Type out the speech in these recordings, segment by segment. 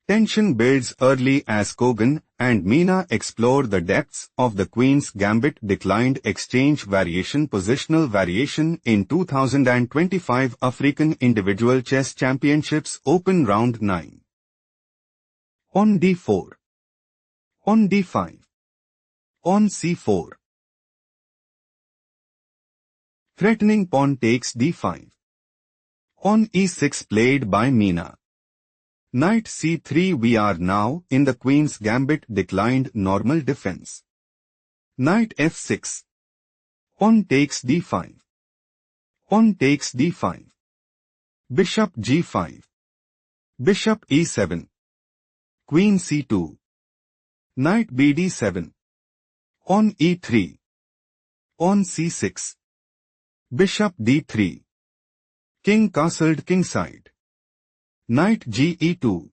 Tension builds early as Cogan and Mena explore the depths of the Queen's Gambit declined exchange variation positional variation in 2025 African Individual Chess Championships Open Round 9. On d4. On d5. On c4. Threatening pawn takes d5. On e6 played by Mena. Knight c3. We are now in the Queen's Gambit declined normal defense. Knight f6. On takes d5. On takes d5. Bishop g5. Bishop e7. Queen c2. Knight bd7. On e3. On c6. Bishop d3. King castled kingside. Knight ge2.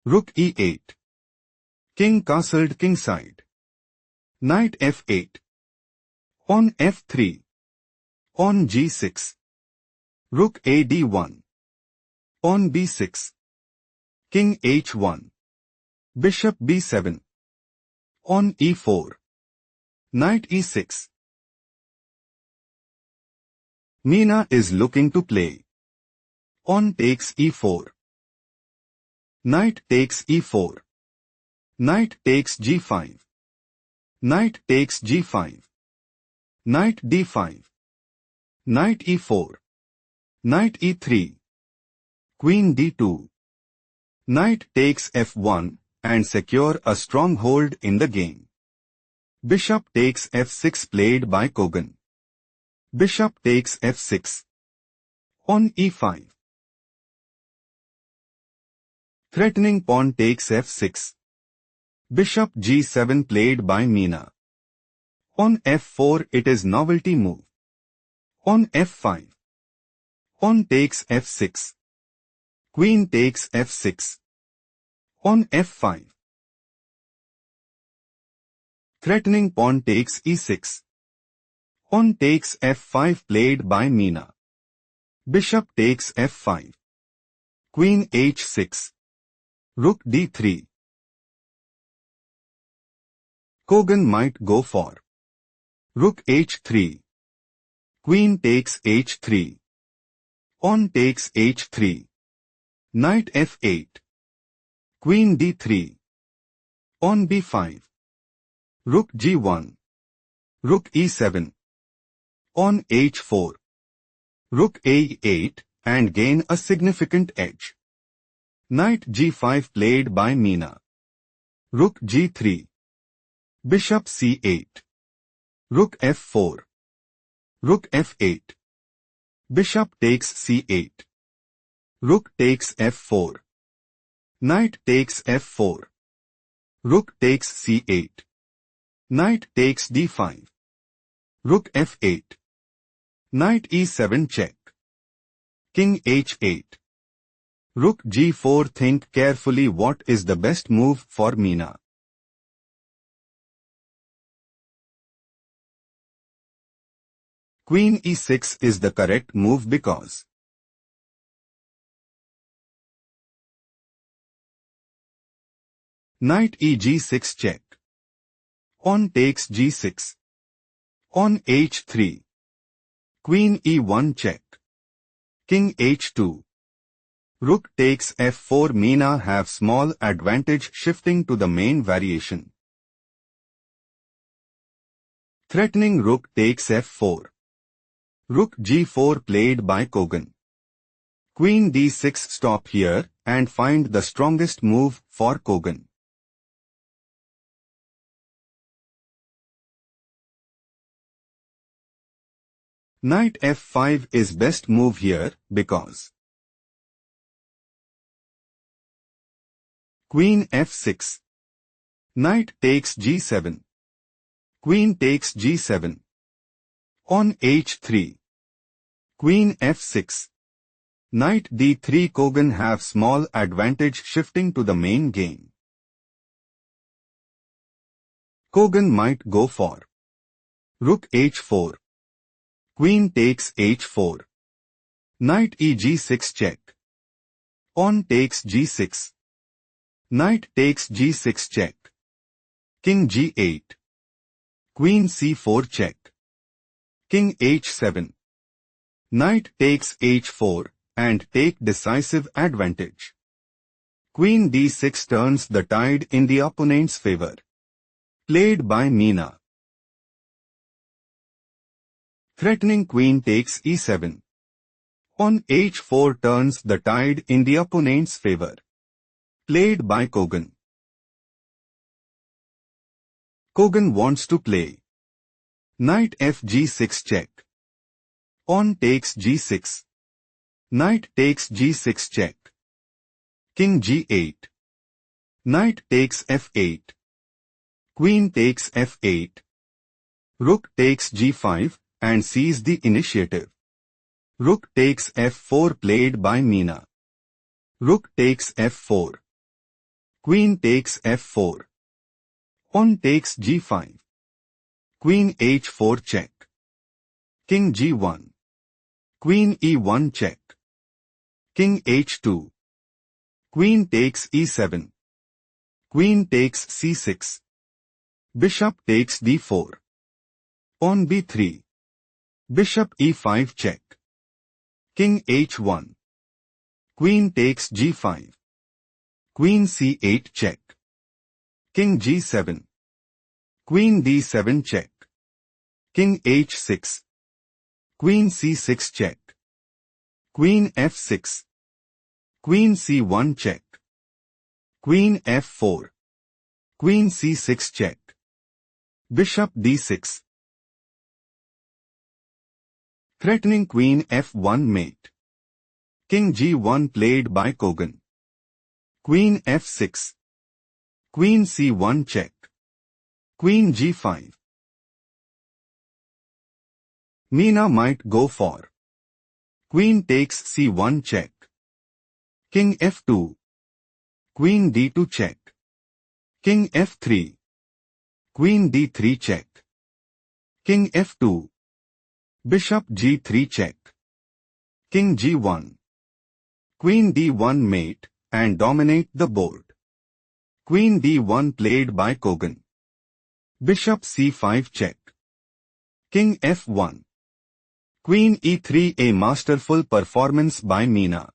Rook e8. King castled kingside. Knight f8. On f3. On g6. Rook ad1. On b6. King h1. Bishop b7. On e4. Knight e6. Mena is looking to play. On takes e4. Knight takes e4. Knight takes g5. Knight takes g5. Knight d5. Knight e4. Knight e3. Queen d2. Knight takes f1 and secure a stronghold in the game. Bishop takes f6 played by Cogan. Bishop takes f6. On e5. Threatening pawn takes f6. Bishop g7 played by Mena. On f4 it is novelty move. On f5. On takes f6. Queen takes f6. On f5. Threatening pawn takes e6. On takes f5 played by Mena. Bishop takes f5. Queen h6. Rook d3. Cogan might go for Rook h3. Queen takes h3. On takes h3. Knight f8. Queen d3. On b5. Rook g1. Rook e7. On h4. Rook a8 and gain a significant edge. Knight g5 played by Mena. Rook g3. Bishop c8. Rook f4. Rook f8. Bishop takes c8. Rook takes f4. Knight takes f4. Rook takes c8. Knight takes d5. Rook f8. Knight e7 check. King h8. Rook g4. Think carefully what is the best move for Mena. Queen e6 is the correct move because Knight eg6 check. On takes g6. On h3. Queen e1 check. King h2. Rook takes f4. Mena have small advantage shifting to the main variation. Threatening rook takes f4. Rook g4 played by Cogan. Queen d6 stop here and find the strongest move for Cogan. Knight f5 is best move here because Queen f6. Knight takes g7. Queen takes g7. On h3. Queen f6. Knight d3. Cogan have small advantage shifting to the main game. Cogan might go for Rook h4. Queen takes h4. Knight eg6 check. On takes g6. Knight takes g6 check. King g8. Queen c4 check. King h7. Knight takes h4 and take decisive advantage. Queen d6 turns the tide in the opponent's favor. Played by Mena. Threatening queen takes e7. On h4 turns the tide in the opponent's favor. Played by Cogan. Cogan wants to play. Knight fg6 check. Pawn takes g6. Knight takes g6 check. King g8. Knight takes f8. Queen takes f8. Rook takes g5 and sees the initiative. Rook takes f4 played by Mena. Rook takes f4. Queen takes f4. Pawn takes g5. Queen h4 check. King g1. Queen e1 check. King h2. Queen takes e7. Queen takes c6. Bishop takes d4. Pawn b3. Bishop e5 check. King h1. Queen takes g5. Queen c8 check. King g7. Queen d7 check. King h6. Queen c6 check. Queen f6. Queen c1 check. Queen f4. Queen c6 check. Bishop d6. Threatening queen f1 mate. King g1 played by Cogan. Queen f6. Queen c1 check. Queen g5. Mena might go for. Queen takes c1 check. King f2. Queen d2 check. King f3. Queen d3 check. King f2. Bishop g3 check. King g1. Queen d1 mate and dominate the board. Queen d1 played by Cogan. Bishop c5 check. King f1. Queen e3 a masterful performance by Mena.